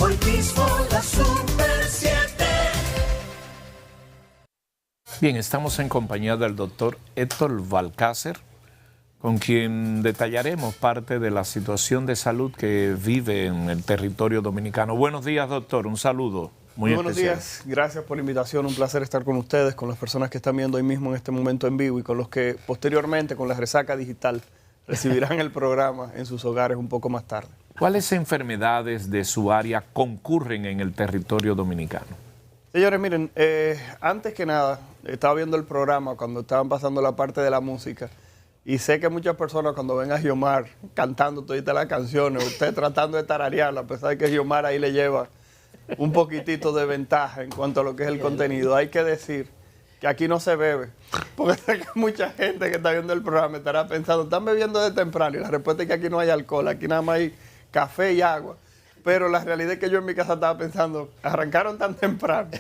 hoy mismo la Super 7. Bien, estamos en compañía del doctor Héctor Valcácer, con quien detallaremos parte de la situación de salud que vive en el territorio dominicano. Buenos días, doctor, un saludo muy buenos especial. días, gracias por la invitación, un placer estar con ustedes, con las personas que están viendo hoy mismo en este momento en vivo y con los que posteriormente con la resaca digital recibirán el programa en sus hogares un poco más tarde. ¿Cuáles enfermedades de su área concurren en el territorio dominicano? Señores, miren, antes que nada, estaba viendo el programa cuando estaban pasando la parte de la música y sé que muchas personas cuando ven a Giomar cantando todas las canciones, usted tratando de tararearla, a pesar de que Giomar ahí le lleva un poquitito de ventaja en cuanto a lo que es el contenido, hay que decir que aquí no se bebe, porque sé que mucha gente que está viendo el programa estará pensando, están bebiendo de temprano, y la respuesta es que aquí no hay alcohol, aquí nada más hay café y agua. Pero la realidad es que yo en mi casa estaba pensando, arrancaron tan temprano.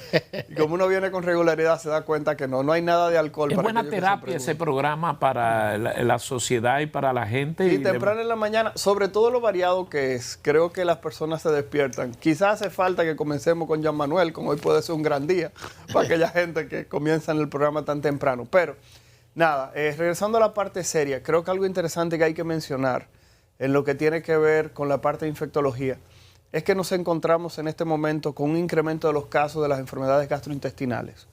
Y como uno viene con regularidad, se da cuenta que no hay nada de alcohol. Es para buena terapia ese programa para la sociedad y para la gente. Y temprano en la mañana, sobre todo lo variado que es, creo que las personas se despiertan. Quizás hace falta que comencemos con Jean Manuel, como hoy puede ser un gran día para aquella gente que comienza en el programa tan temprano. Pero nada, regresando a la parte seria, creo que algo interesante que hay que mencionar en lo que tiene que ver con la parte de infectología es que nos encontramos en este momento con un incremento de los casos de las enfermedades gastrointestinales.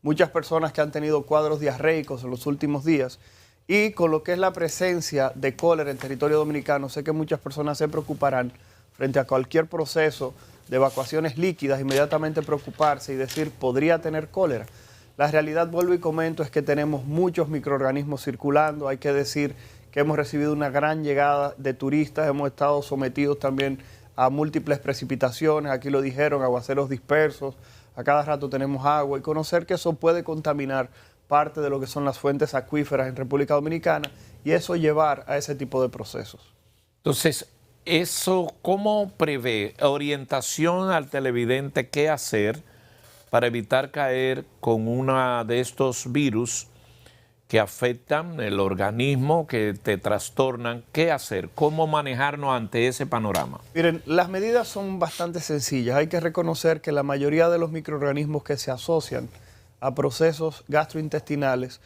Muchas personas que han tenido cuadros diarreicos en los últimos días y con lo que es la presencia de cólera en territorio dominicano, sé que muchas personas se preocuparán frente a cualquier proceso de evacuaciones líquidas, inmediatamente preocuparse y decir, ¿podría tener cólera? La realidad, vuelvo y comento, es que tenemos muchos microorganismos circulando. Hay que decir que hemos recibido una gran llegada de turistas, hemos estado sometidos también a múltiples precipitaciones, aquí lo dijeron, aguaceros dispersos, a cada rato tenemos agua, y conocer que eso puede contaminar parte de lo que son las fuentes acuíferas en República Dominicana y eso llevar a ese tipo de procesos. Entonces, ¿eso cómo prevé? Orientación al televidente, ¿qué hacer para evitar caer con una de estos virus que afectan el organismo, que te trastornan? ¿Qué hacer? ¿Cómo manejarnos ante ese panorama? Miren, las medidas son bastante sencillas. Hay que reconocer que la mayoría de los microorganismos que se asocian a procesos gastrointestinales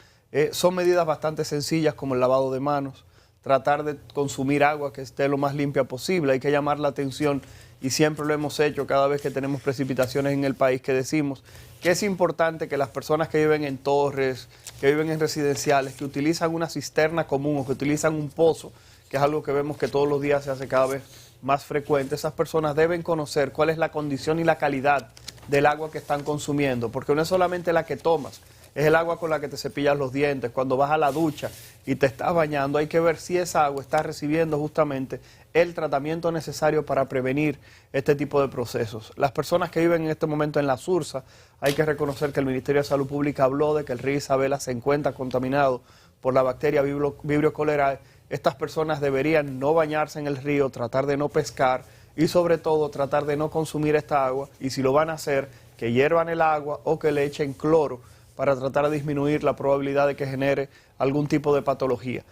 son medidas bastante sencillas, como el lavado de manos, tratar de consumir agua que esté lo más limpia posible. Hay que llamar la atención, y siempre lo hemos hecho cada vez que tenemos precipitaciones en el país, que decimos que es importante que las personas que viven en torres, que viven en residenciales, que utilizan una cisterna común o que utilizan un pozo, que es algo que vemos que todos los días se hace cada vez más frecuente, esas personas deben conocer cuál es la condición y la calidad del agua que están consumiendo, porque no es solamente la que tomas, es el agua con la que te cepillas los dientes, cuando vas a la ducha y te estás bañando, hay que ver si esa agua está recibiendo justamente el tratamiento necesario para prevenir este tipo de procesos. Las personas que viven en este momento en la Sursa, hay que reconocer que el Ministerio de Salud Pública habló de que el río Isabela se encuentra contaminado por la bacteria Vibrio cholerae. Estas personas deberían no bañarse en el río, tratar de no pescar y sobre todo tratar de no consumir esta agua, y si lo van a hacer, que hiervan el agua o que le echen cloro para tratar de disminuir la probabilidad de que genere algún tipo de patología.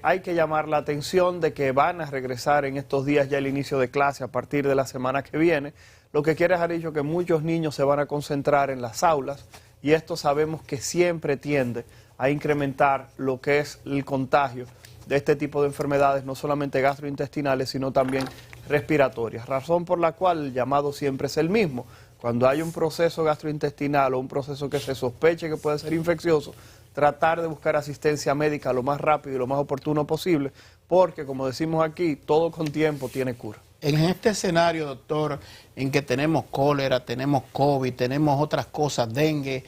Hay que llamar la atención de que van a regresar en estos días ya el inicio de clase a partir de la semana que viene, lo que quiere dejar dicho que muchos niños se van a concentrar en las aulas y esto sabemos que siempre tiende a incrementar lo que es el contagio de este tipo de enfermedades, no solamente gastrointestinales, sino también respiratorias, razón por la cual el llamado siempre es el mismo. Cuando hay un proceso gastrointestinal o un proceso que se sospeche que puede ser infeccioso, tratar de buscar asistencia médica lo más rápido y lo más oportuno posible, porque como decimos aquí, todo con tiempo tiene cura. En este escenario, doctor, en que tenemos cólera, tenemos COVID, tenemos otras cosas, dengue,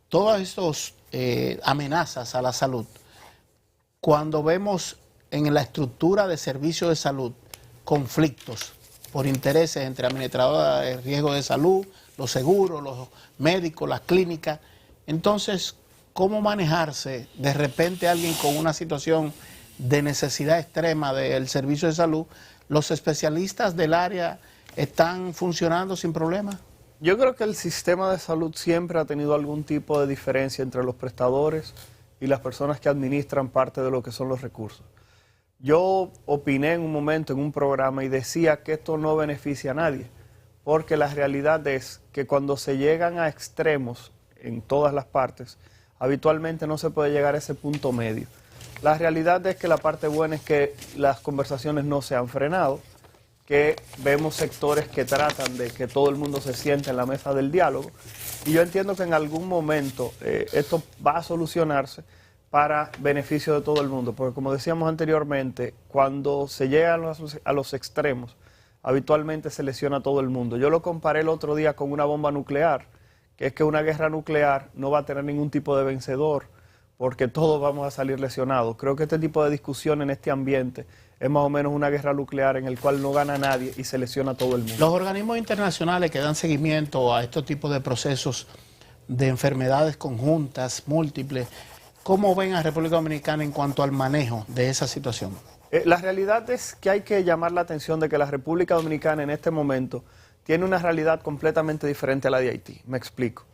todas estas amenazas a la salud, cuando vemos en la estructura de servicios de salud conflictos por intereses entre administradores de riesgo de salud, los seguros, los médicos, las clínicas, entonces, ¿cómo manejarse de repente alguien con una situación de necesidad extrema del servicio de salud? ¿Los especialistas del área están funcionando sin problema? Yo creo que el sistema de salud siempre ha tenido algún tipo de diferencia entre los prestadores y las personas que administran parte de lo que son los recursos. Yo opiné en un momento en un programa y decía que esto no beneficia a nadie, porque la realidad es que cuando se llegan a extremos en todas las partes, habitualmente no se puede llegar a ese punto medio. La realidad es que la parte buena es que las conversaciones no se han frenado, que vemos sectores que tratan de que todo el mundo se siente en la mesa del diálogo, y yo entiendo que en algún momento esto va a solucionarse para beneficio de todo el mundo, porque como decíamos anteriormente, cuando se llega a los extremos, habitualmente se lesiona a todo el mundo. Yo lo comparé el otro día con una bomba nuclear, que es que una guerra nuclear no va a tener ningún tipo de vencedor, porque todos vamos a salir lesionados. Creo que este tipo de discusión en este ambiente es más o menos una guerra nuclear en el cual no gana nadie y se lesiona a todo el mundo. Los organismos internacionales que dan seguimiento a estos tipos de procesos de enfermedades conjuntas, múltiples, ¿cómo ven a República Dominicana en cuanto al manejo de esa situación? La realidad es que hay que llamar la atención de que la República Dominicana en este momento tiene una realidad completamente diferente a la de Haití. Me explico.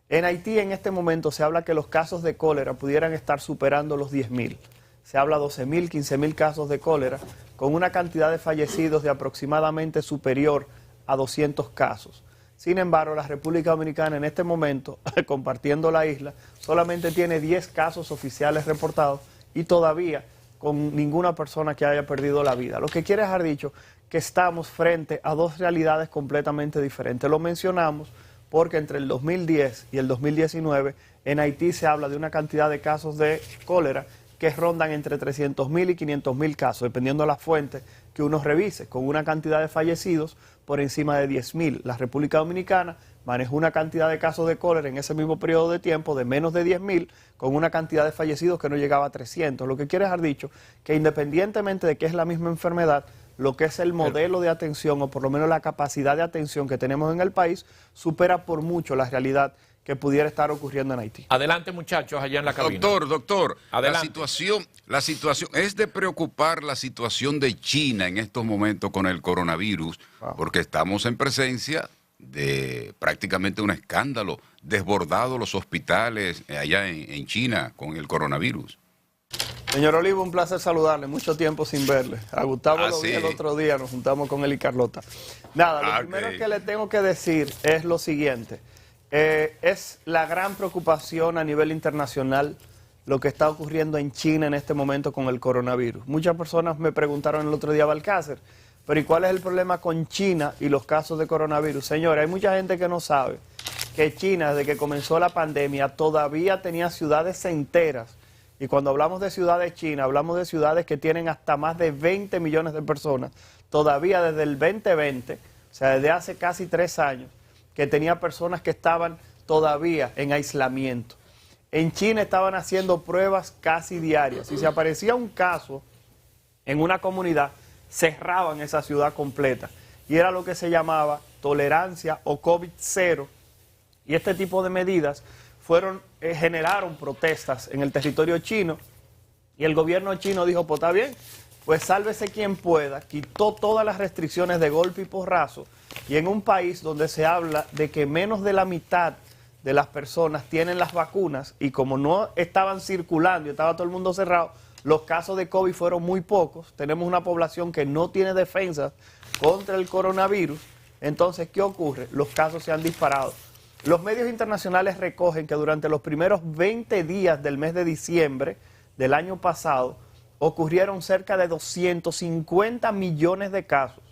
En Haití en este momento se habla que los casos de cólera pudieran estar superando los 10.000. Se habla de 12.000, 15.000 casos de cólera, con una cantidad de fallecidos de aproximadamente superior a 200 casos. Sin embargo, la República Dominicana en este momento, compartiendo la isla, solamente tiene 10 casos oficiales reportados y todavía con ninguna persona que haya perdido la vida. Lo que quiere dejar dicho que estamos frente a dos realidades completamente diferentes. Lo mencionamos porque entre el 2010 y el 2019 en Haití se habla de una cantidad de casos de cólera que rondan entre 300.000 y 500.000 casos, dependiendo de la fuente que uno revise, con una cantidad de fallecidos por encima de 10.000. La República Dominicana manejó una cantidad de casos de cólera en ese mismo periodo de tiempo de menos de 10.000, con una cantidad de fallecidos que no llegaba a 300. Lo que quiere dejar dicho que independientemente de que es la misma enfermedad, lo que es el modelo de atención, o por lo menos la capacidad de atención que tenemos en el país, supera por mucho la realidad que pudiera estar ocurriendo en Haití. Adelante, muchachos, allá en la cabina. Doctor, Adelante. la situación es de preocupar la situación de China en estos momentos con el coronavirus, porque estamos en presencia de prácticamente un escándalo, desbordados los hospitales allá en China con el coronavirus. Señor Olivo, un placer saludarle, mucho tiempo sin verle. A Gustavo lo vi sí. el otro día, nos juntamos con él y Carlota. Nada, lo primero que le tengo que decir es lo siguiente. Es la gran preocupación a nivel internacional lo que está ocurriendo en China en este momento con el coronavirus. Muchas personas me preguntaron el otro día, Balcácer, pero ¿y cuál es el problema con China y los casos de coronavirus? Señores, hay mucha gente que no sabe que China, desde que comenzó la pandemia, todavía tenía ciudades enteras. Y cuando hablamos de ciudades chinas, hablamos de ciudades que tienen hasta más de 20 millones de personas. Todavía desde el 2020, o sea, desde hace casi 3 años, que tenía personas que estaban todavía en aislamiento. En China estaban haciendo pruebas casi diarias. Si se aparecía un caso en una comunidad, cerraban esa ciudad completa. Y era lo que se llamaba tolerancia o COVID-0. Y este tipo de medidas generaron protestas en el territorio chino. Y el gobierno chino dijo, pues está bien, pues sálvese quien pueda. Quitó todas las restricciones de golpe y porrazo. Y en un país donde se habla de que menos de la mitad de las personas tienen las vacunas y como no estaban circulando y estaba todo el mundo cerrado, los casos de COVID fueron muy pocos. Tenemos una población que no tiene defensas contra el coronavirus. Entonces, ¿qué ocurre? Los casos se han disparado. Los medios internacionales recogen que durante los primeros 20 días del mes de diciembre del año pasado ocurrieron cerca de 250 millones de casos.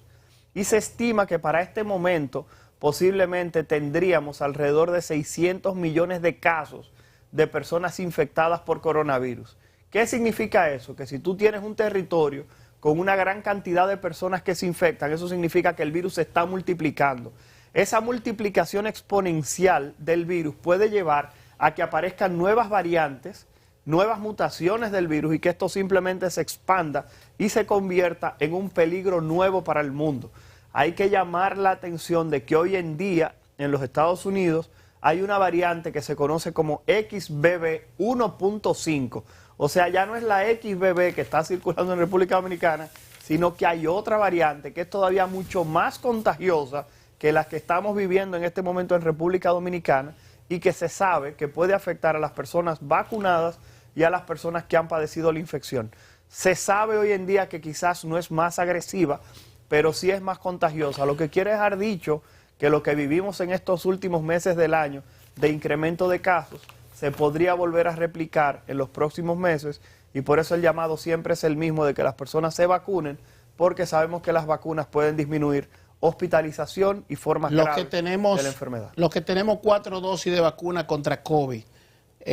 Y se estima que para este momento posiblemente tendríamos alrededor de 600 millones de casos de personas infectadas por coronavirus. ¿Qué significa eso? Que si tú tienes un territorio con una gran cantidad de personas que se infectan, eso significa que el virus se está multiplicando. Esa multiplicación exponencial del virus puede llevar a que aparezcan nuevas variantes, nuevas mutaciones del virus y que esto simplemente se expanda y se convierta en un peligro nuevo para el mundo. Hay que llamar la atención de que hoy en día en los Estados Unidos hay una variante que se conoce como XBB 1.5. O sea, ya no es la XBB que está circulando en República Dominicana, sino que hay otra variante que es todavía mucho más contagiosa que las que estamos viviendo en este momento en República Dominicana y que se sabe que puede afectar a las personas vacunadas y a las personas que han padecido la infección. Se sabe hoy en día que quizás no es más agresiva, pero sí es más contagiosa. Lo que quiere dejar dicho que lo que vivimos en estos últimos meses del año de incremento de casos se podría volver a replicar en los próximos meses, y por eso el llamado siempre es el mismo de que las personas se vacunen, porque sabemos que las vacunas pueden disminuir hospitalización y formas graves de la enfermedad. Los que tenemos 4 dosis de vacuna contra COVID,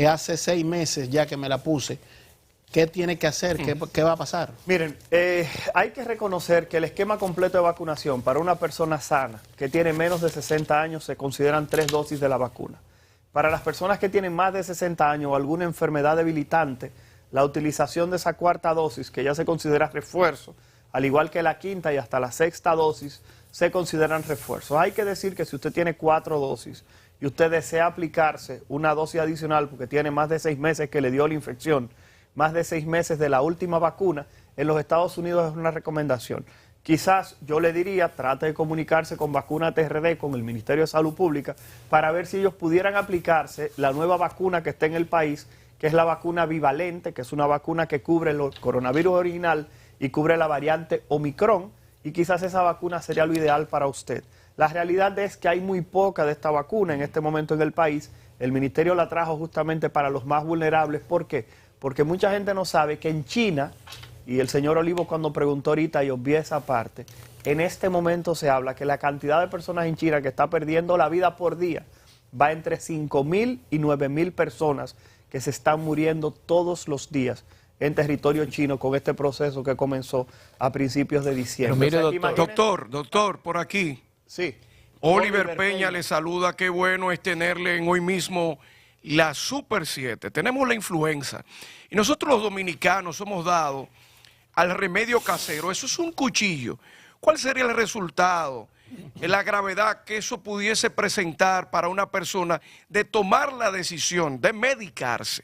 hace 6 meses ya que me la puse, ¿qué tiene que hacer? ¿Qué va a pasar? Miren, hay que reconocer que el esquema completo de vacunación para una persona sana que tiene menos de 60 años se consideran 3 dosis de la vacuna. Para las personas que tienen más de 60 años o alguna enfermedad debilitante, la utilización de esa 4ª dosis, que ya se considera refuerzo, al igual que la 5ª y hasta la 6ª dosis, se consideran refuerzos. Hay que decir que si usted tiene 4 dosis y usted desea aplicarse una dosis adicional porque tiene más de 6 meses que le dio la infección, más de 6 meses de la última vacuna, en los Estados Unidos es una recomendación. Quizás yo le diría, trate de comunicarse con Vacuna TRD, con el Ministerio de Salud Pública, para ver si ellos pudieran aplicarse la nueva vacuna que está en el país, que es la vacuna bivalente, que es una vacuna que cubre el coronavirus original y cubre la variante Omicron, y quizás esa vacuna sería lo ideal para usted. La realidad es que hay muy poca de esta vacuna en este momento en el país. El Ministerio la trajo justamente para los más vulnerables. ¿Por qué? Porque mucha gente no sabe que en China, y el señor Olivo cuando preguntó ahorita y obvié esa parte, en este momento se habla que la cantidad de personas en China que está perdiendo la vida por día va entre 5.000 y 9.000 personas que se están muriendo todos los días en territorio chino con este proceso que comenzó a principios de diciembre. Pero mire, Doctor, por aquí. Sí. Oliver Peña le saluda, qué bueno es tenerle en hoy mismo la Super 7. Tenemos la influenza y nosotros los dominicanos somos dados al remedio casero. Eso es un cuchillo. ¿Cuál sería el resultado, la gravedad que eso pudiese presentar para una persona de tomar la decisión de medicarse?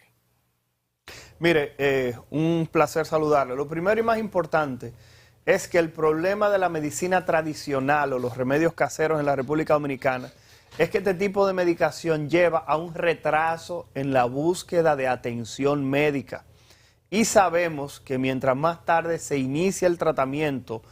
Mire, un placer saludarle. Lo primero y más importante es que el problema de la medicina tradicional o los remedios caseros en la República Dominicana es que este tipo de medicación lleva a un retraso en la búsqueda de atención médica. Y sabemos que mientras más tarde se inicia el tratamiento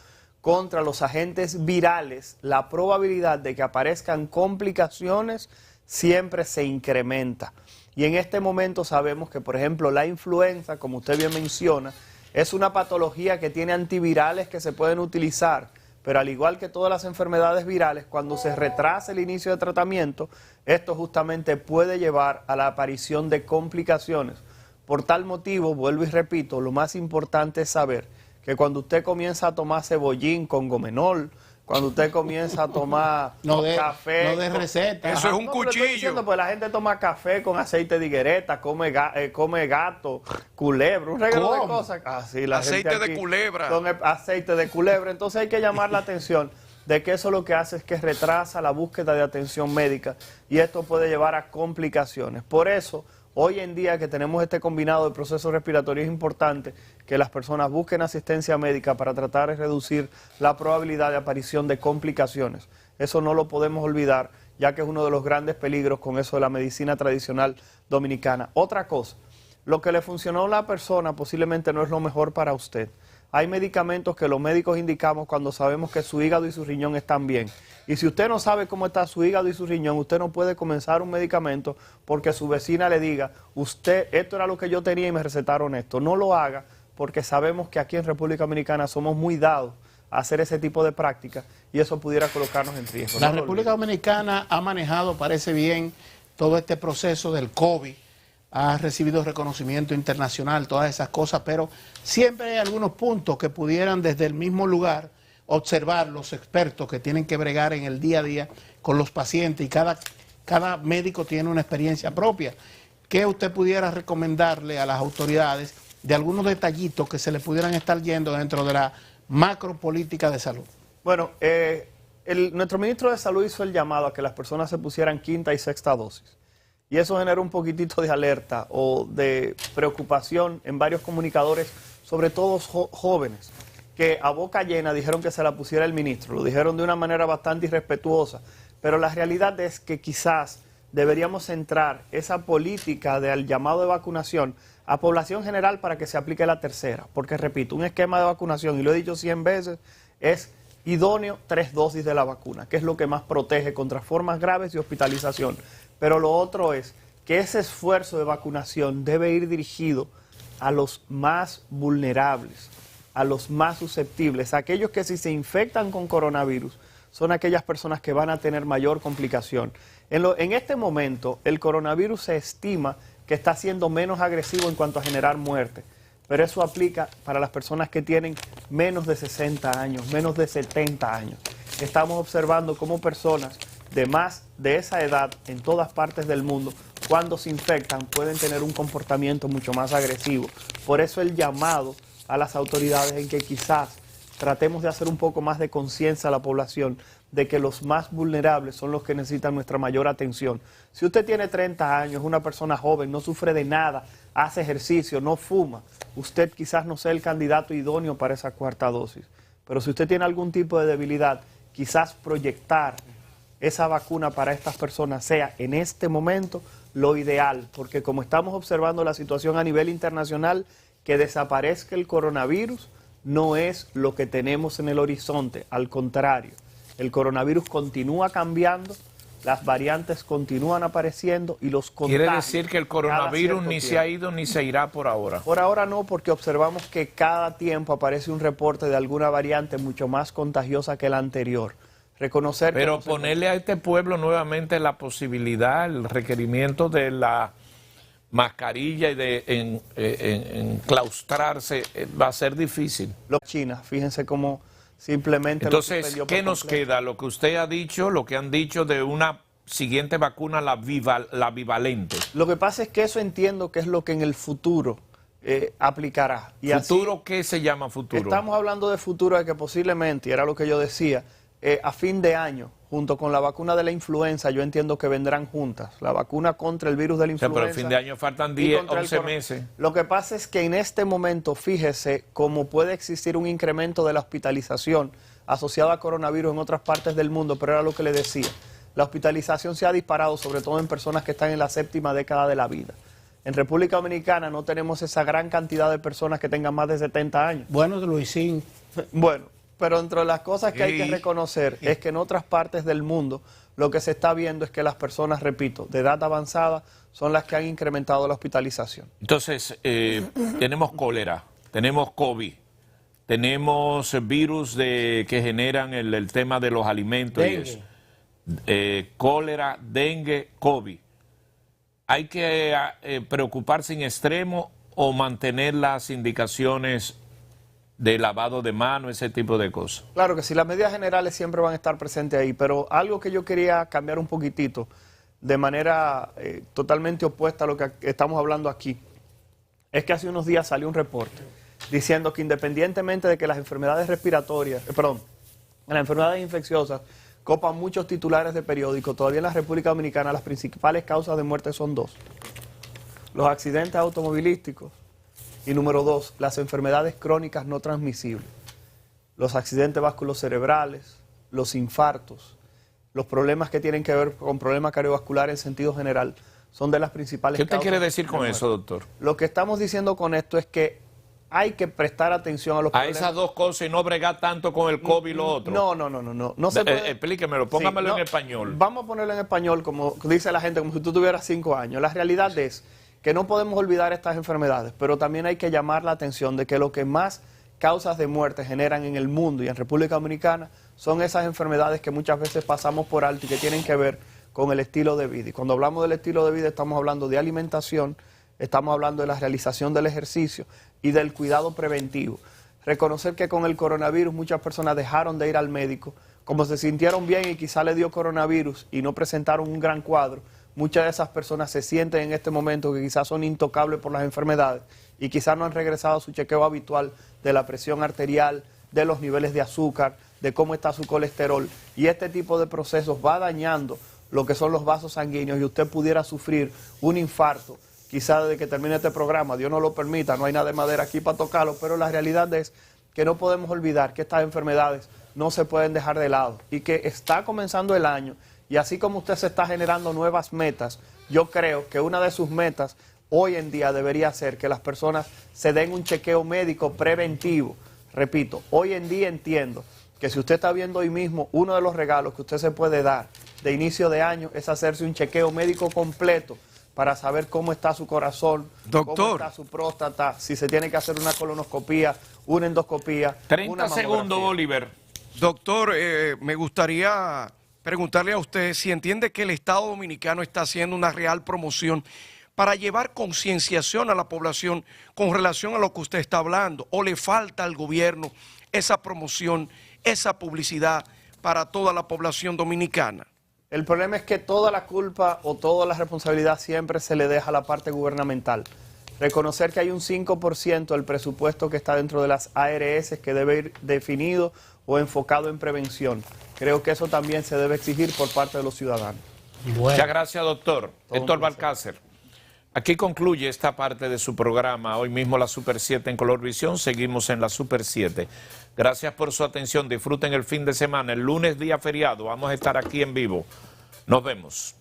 contra los agentes virales, la probabilidad de que aparezcan complicaciones siempre se incrementa. Y en este momento sabemos que, por ejemplo, la influenza, como usted bien menciona, es una patología que tiene antivirales que se pueden utilizar, pero al igual que todas las enfermedades virales, cuando se retrasa el inicio de tratamiento, esto justamente puede llevar a la aparición de complicaciones. Por tal motivo, vuelvo y repito, lo más importante es saber que cuando usted comienza a tomar cebollín con gomenol, cuando usted comienza a tomar café... No de receta. Eso es un cuchillo. cuchillo. Pues la gente toma café con aceite de higuereta, come gato, culebra, un regalo de cosas. Así, la Aceite gente de aquí culebra. Con aceite de culebra. Entonces hay que llamar la atención de que eso lo que hace es que retrasa la búsqueda de atención médica y esto puede llevar a complicaciones. Por eso, hoy en día que tenemos este combinado de procesos respiratorios, es importante que las personas busquen asistencia médica para tratar de reducir la probabilidad de aparición de complicaciones. Eso no lo podemos olvidar, ya que es uno de los grandes peligros con eso de la medicina tradicional dominicana. Otra cosa, lo que le funcionó a la persona posiblemente no es lo mejor para usted. Hay medicamentos que los médicos indicamos cuando sabemos que su hígado y su riñón están bien. Y si usted no sabe cómo está su hígado y su riñón, usted no puede comenzar un medicamento porque su vecina le diga, usted, esto era lo que yo tenía y me recetaron esto. No lo haga porque sabemos que aquí en República Dominicana somos muy dados a hacer ese tipo de prácticas y eso pudiera colocarnos en riesgo. La República Dominicana ha manejado, parece bien, todo este proceso del COVID. Ha recibido reconocimiento internacional, todas esas cosas, pero siempre hay algunos puntos que pudieran desde el mismo lugar observar los expertos que tienen que bregar en el día a día con los pacientes y cada médico tiene una experiencia propia. ¿Qué usted pudiera recomendarle a las autoridades de algunos detallitos que se le pudieran estar yendo dentro de la macro política de salud? Bueno, nuestro ministro de Salud hizo el llamado a que las personas se pusieran 5ª y 6ª dosis. Y eso generó un poquitito de alerta o de preocupación en varios comunicadores, sobre todo jóvenes, que a boca llena dijeron que se la pusiera el ministro. Lo dijeron de una manera bastante irrespetuosa, pero la realidad es que quizás deberíamos centrar esa política del llamado de vacunación a población general para que se aplique la tercera. Porque, repito, un esquema de vacunación, y lo he dicho 100 veces, es idóneo 3 dosis de la vacuna, que es lo que más protege contra formas graves y hospitalización. Pero lo otro es que ese esfuerzo de vacunación debe ir dirigido a los más vulnerables, a los más susceptibles, a aquellos que si se infectan con coronavirus son aquellas personas que van a tener mayor complicación. En este momento, el coronavirus se estima que está siendo menos agresivo en cuanto a generar muerte, pero eso aplica para las personas que tienen menos de 60 años, menos de 70 años. Estamos observando cómo personas de más de esa edad en todas partes del mundo, cuando se infectan, pueden tener un comportamiento mucho más agresivo. Por eso el llamado a las autoridades en que quizás tratemos de hacer un poco más de conciencia a la población de que los más vulnerables son los que necesitan nuestra mayor atención. Si usted tiene 30 años, una persona joven, no sufre de nada, hace ejercicio, no fuma, usted quizás no sea el candidato idóneo para esa cuarta dosis. Pero si usted tiene algún tipo de debilidad, quizás proyectar esa vacuna para estas personas sea en este momento lo ideal, porque como estamos observando la situación a nivel internacional, que desaparezca el coronavirus no es lo que tenemos en el horizonte, al contrario, el coronavirus continúa cambiando, las variantes continúan apareciendo y los contagios. Quiere decir que el coronavirus ni se ha ido ni se irá por ahora. Por ahora no, porque observamos que cada tiempo aparece un reporte de alguna variante mucho más contagiosa que la anterior. Reconocer que pero ponerle a este pueblo nuevamente la posibilidad, el requerimiento de la mascarilla y de enclaustrarse va a ser difícil. China, fíjense cómo simplemente... Entonces, ¿qué nos queda? Lo que usted ha dicho, lo que han dicho de una siguiente vacuna, la bivalente. Lo que pasa es que eso entiendo que es lo que en el futuro aplicará. Y ¿Futuro así, qué se llama futuro? Estamos hablando de futuro de que posiblemente, y era lo que yo decía, a fin de año, junto con la vacuna de la influenza, yo entiendo que vendrán juntas. La vacuna contra el virus de la influenza. Pero a fin de año faltan 10, 11 meses. Lo que pasa es que en este momento, fíjese cómo puede existir un incremento de la hospitalización asociada a coronavirus en otras partes del mundo, pero era lo que le decía. La hospitalización se ha disparado, sobre todo en personas que están en la 7ª década de la vida. En República Dominicana no tenemos esa gran cantidad de personas que tengan más de 70 años. Bueno, Luisín. Bueno. Pero entre las cosas que hay que reconocer es que en otras partes del mundo lo que se está viendo es que las personas, repito, de edad avanzada son las que han incrementado la hospitalización. Entonces, tenemos cólera, tenemos COVID, tenemos virus que generan el tema de los alimentos. Dengue. Y eso. Cólera, dengue, COVID. ¿Hay que preocuparse en extremo o mantener las indicaciones de lavado de manos, ese tipo de cosas? Claro que sí, las medidas generales siempre van a estar presentes ahí, pero algo que yo quería cambiar un poquitito, de manera totalmente opuesta a lo que estamos hablando aquí, es que hace unos días salió un reporte diciendo que independientemente de que las enfermedades respiratorias, las enfermedades infecciosas copan muchos titulares de periódicos, todavía en la República Dominicana las principales causas de muerte son 2. Los accidentes automovilísticos, y número 2, las enfermedades crónicas no transmisibles, los accidentes vasculocerebrales, los infartos, los problemas que tienen que ver con problemas cardiovasculares en sentido general, son de las principales causas. ¿Qué usted quiere decir con de eso, doctor? Lo que estamos diciendo con esto es que hay que prestar atención a los problemas. A esas dos cosas y no bregar tanto con el COVID y lo otro. No se puede. Explíquemelo, póngamelo en español. Vamos a ponerlo en español, como dice la gente, como si tú tuvieras 5 años. La realidad es que no podemos olvidar estas enfermedades, pero también hay que llamar la atención de que lo que más causas de muerte generan en el mundo y en República Dominicana son esas enfermedades que muchas veces pasamos por alto y que tienen que ver con el estilo de vida. Y cuando hablamos del estilo de vida estamos hablando de alimentación, estamos hablando de la realización del ejercicio y del cuidado preventivo. Reconocer que con el coronavirus muchas personas dejaron de ir al médico, como se sintieron bien y quizá le dio coronavirus y no presentaron un gran cuadro. Muchas de esas personas se sienten en este momento que quizás son intocables por las enfermedades y quizás no han regresado a su chequeo habitual de la presión arterial, de los niveles de azúcar, de cómo está su colesterol. Y este tipo de procesos va dañando lo que son los vasos sanguíneos y usted pudiera sufrir un infarto, quizás desde que termine este programa, Dios no lo permita, no hay nada de madera aquí para tocarlo, pero la realidad es que no podemos olvidar que estas enfermedades no se pueden dejar de lado y que está comenzando el año. Y así como usted se está generando nuevas metas, yo creo que una de sus metas hoy en día debería ser que las personas se den un chequeo médico preventivo. Repito, hoy en día entiendo que si usted está viendo hoy mismo, uno de los regalos que usted se puede dar de inicio de año es hacerse un chequeo médico completo para saber cómo está su corazón, Doctor. cómo está su próstata, si se tiene que hacer una colonoscopía, una endoscopía, 30 una segundos, mamografía. Oliver. Doctor, me gustaría preguntarle a usted si entiende que el Estado Dominicano está haciendo una real promoción para llevar concienciación a la población con relación a lo que usted está hablando, o le falta al gobierno esa promoción, esa publicidad para toda la población dominicana. El problema es que toda la culpa o toda la responsabilidad siempre se le deja a la parte gubernamental. Reconocer que hay un 5% del presupuesto que está dentro de las ARS que debe ir definido o enfocado en prevención. Creo que eso también se debe exigir por parte de los ciudadanos. Muchas gracias, doctor. un Héctor placer. Balcácer. Aquí concluye esta parte de su programa. Hoy mismo la Super 7 en Color Visión. Seguimos en la Super 7. Gracias por su atención. Disfruten el fin de semana. El lunes, día feriado, vamos a estar aquí en vivo. Nos vemos.